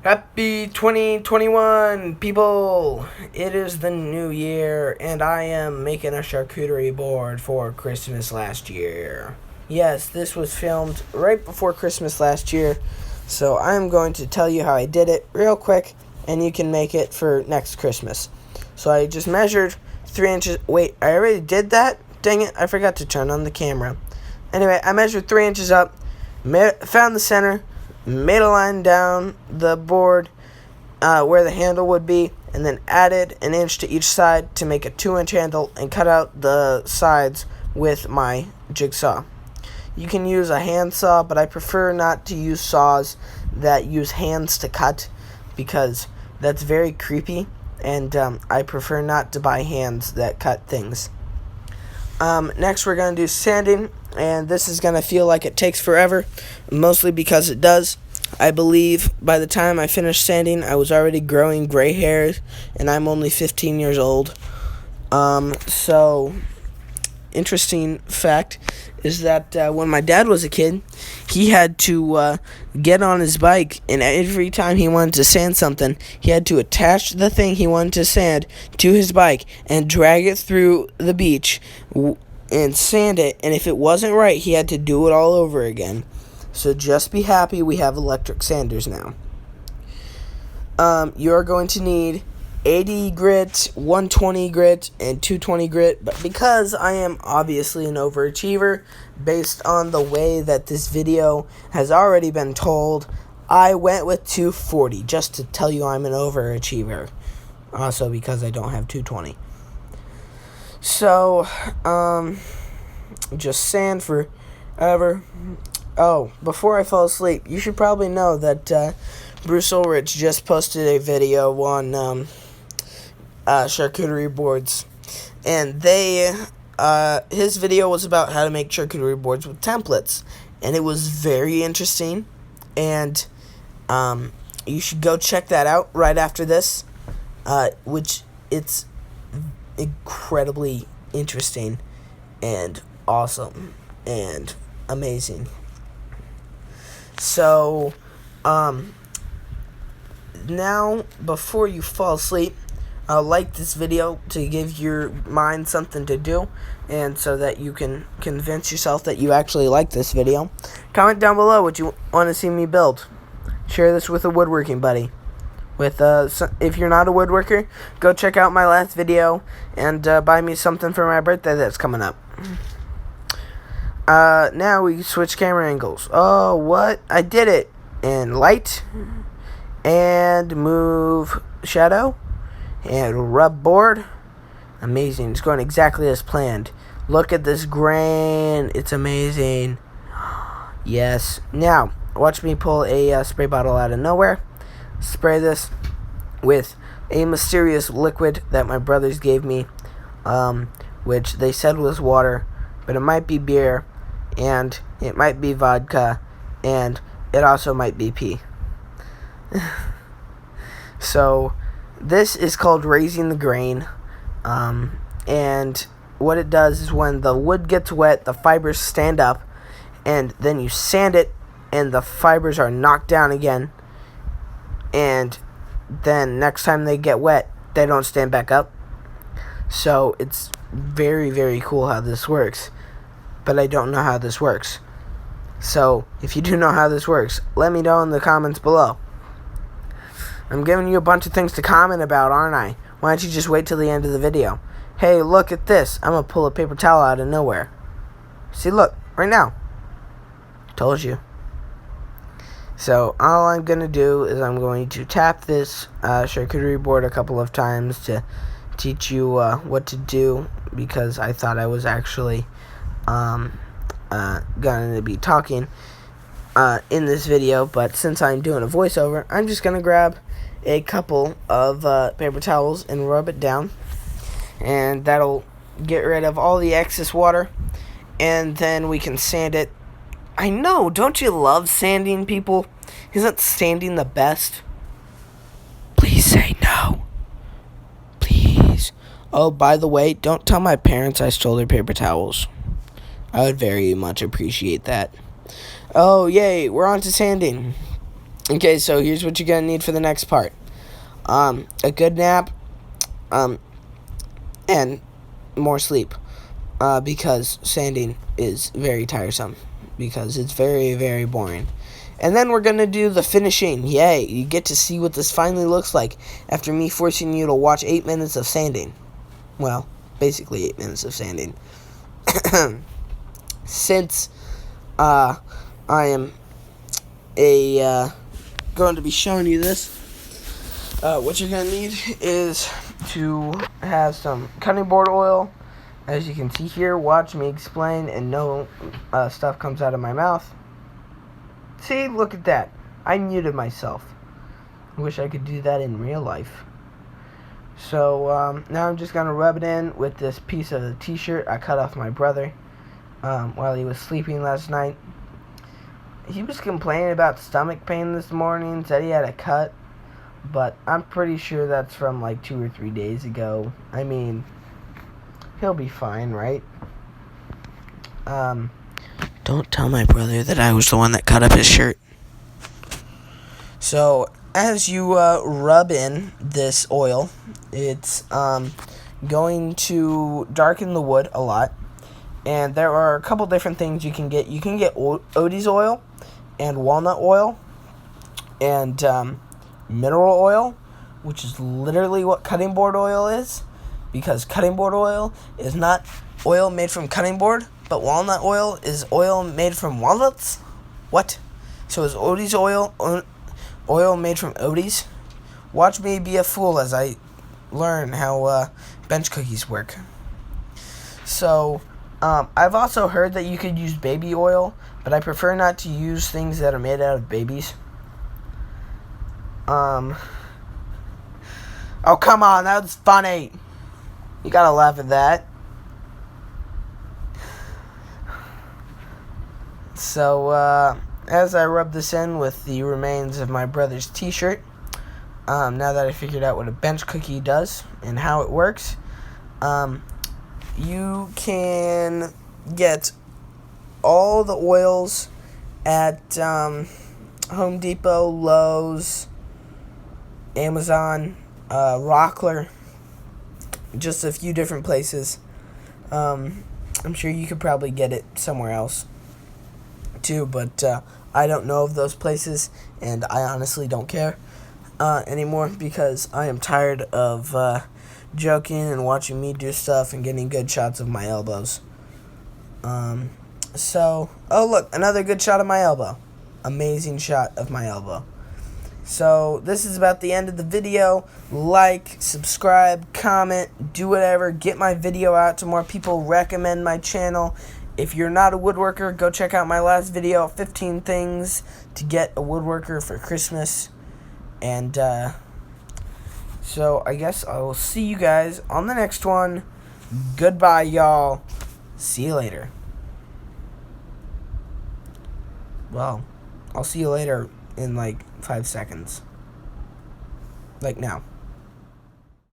Happy 2021, people! It is the new year, and I am making a charcuterie board for Christmas last year. Yes, this was filmed right before Christmas last year, so I'm going to tell you how I did it real quick, and you can make it for next Christmas. So I just measured 3 inches. Wait, I already did that? Dang it, I forgot to turn on the camera. Anyway, I measured 3 inches up, found the center, made a line down the board where the handle would be, and then added an inch to each side to make a 2-inch handle, and cut out the sides with my jigsaw. You can use a hand saw, but I prefer not to use saws that use hands to cut because that's very creepy, and I prefer not to buy hands that cut things. Next we're going to do sanding, and this is going to feel like it takes forever, mostly because it does. I believe by the time I finished sanding, I was already growing gray hairs, and I'm only 15 years old. So, interesting fact is that when my dad was a kid, he had to get on his bike, and every time he wanted to sand something, he had to attach the thing he wanted to sand to his bike and drag it through the beach and sand it, and if it wasn't right, he had to do it all over again. So just be happy we have electric sanders now. You're going to need 80 grit, 120 grit, and 220 grit, but because I am obviously an overachiever, based on the way that this video has already been told, I went with 240, just to tell you I'm an overachiever. Also because I don't have 220. So, just sand forever. Oh, before I fall asleep, you should probably know that Bruce Ulrich just posted a video on charcuterie boards, and his video was about how to make charcuterie boards with templates, and it was very interesting, and you should go check that out right after this, which it's incredibly interesting and awesome and amazing. So, now, before you fall asleep, like this video to give your mind something to do, and so that you can convince yourself that you actually like this video. Comment down below what you want to see me build. Share this with a woodworking buddy. If you're not a woodworker, go check out my last video and buy me something for my birthday that's coming up. Now we switch camera angles. Oh, what? I did it. And light. And move shadow. And rub board. Amazing. It's going exactly as planned. Look at this grain. It's amazing. Yes. Now, watch me pull a spray bottle out of nowhere. Spray this with a mysterious liquid that my brothers gave me, which they said was water, but it might be beer, and it might be vodka, and it also might be pee. So, this is called raising the grain, and what it does is when the wood gets wet, the fibers stand up, and then you sand it, and the fibers are knocked down again, and then next time they get wet, they don't stand back up. So it's very, very cool how this works, but I don't know how this works. So if you do know how this works, let me know in the comments below. I'm giving you a bunch of things to comment about, aren't I? Why don't you just wait till the end of the video? Hey, look at this. I'm going to pull a paper towel out of nowhere. See, look, right now. Told you. So all I'm going to do is I'm going to tap this charcuterie board a couple of times to teach you what to do, because I thought I was actually going to be talking in this video, but since I'm doing a voiceover, I'm just going to grab a couple of paper towels and rub it down, and that'll get rid of all the excess water, and then we can sand it. I know, don't you love sanding, people? Isn't sanding the best? Please say no. Please. Oh, by the way, don't tell my parents I stole their paper towels. I would very much appreciate that. Oh, yay, we're on to sanding. Okay, so here's what you're gonna need for the next part. A good nap, and more sleep. Because sanding is very tiresome. Because it's very, very boring. And then we're going to do the finishing. Yay, you get to see what this finally looks like after me forcing you to watch 8 minutes of sanding. Well, basically 8 minutes of sanding. Since I am going to be showing you this, what you're going to need is to have some cutting board oil. As you can see here, watch me explain and no stuff comes out of my mouth. See, look at that. I muted myself. I wish I could do that in real life. So now I'm just going to rub it in with this piece of the t-shirt I cut off my brother while he was sleeping last night. He was complaining about stomach pain this morning, said he had a cut, but I'm pretty sure that's from like 2 or 3 days ago. I mean, he'll be fine, right? Don't tell my brother that I was the one that cut up his shirt. So, as you rub in this oil, it's going to darken the wood a lot. And there are a couple different things you can get. You can get Odie's oil and walnut oil and mineral oil, which is literally what cutting board oil is. Because cutting board oil is not oil made from cutting board, but walnut oil is oil made from walnuts? What? So is Odie's oil made from Odie's? Watch me be a fool as I learn how bench cookies work. So, I've also heard that you could use baby oil, but I prefer not to use things that are made out of babies. Oh, come on, that was funny. You gotta laugh at that. So, as I rub this in with the remains of my brother's t-shirt, now that I figured out what a bench cookie does and how it works, you can get all the oils at Home Depot, Lowe's, Amazon, Rockler, just a few different places. I'm sure you could probably get it somewhere else too, but I don't know of those places, and I honestly don't care anymore because I am tired of joking and watching me do stuff and getting good shots of my elbows. Oh look, another good shot of my elbow. Amazing shot of my elbow. So this is about the end of the video. Like, subscribe, comment, do whatever. Get my video out to more people. Recommend my channel. If you're not a woodworker, go check out my last video, 15 things to get a woodworker for Christmas. And so I guess I will see you guys on the next one. Goodbye, y'all. See you later. Well, I'll see you later in like 5 seconds. Like now.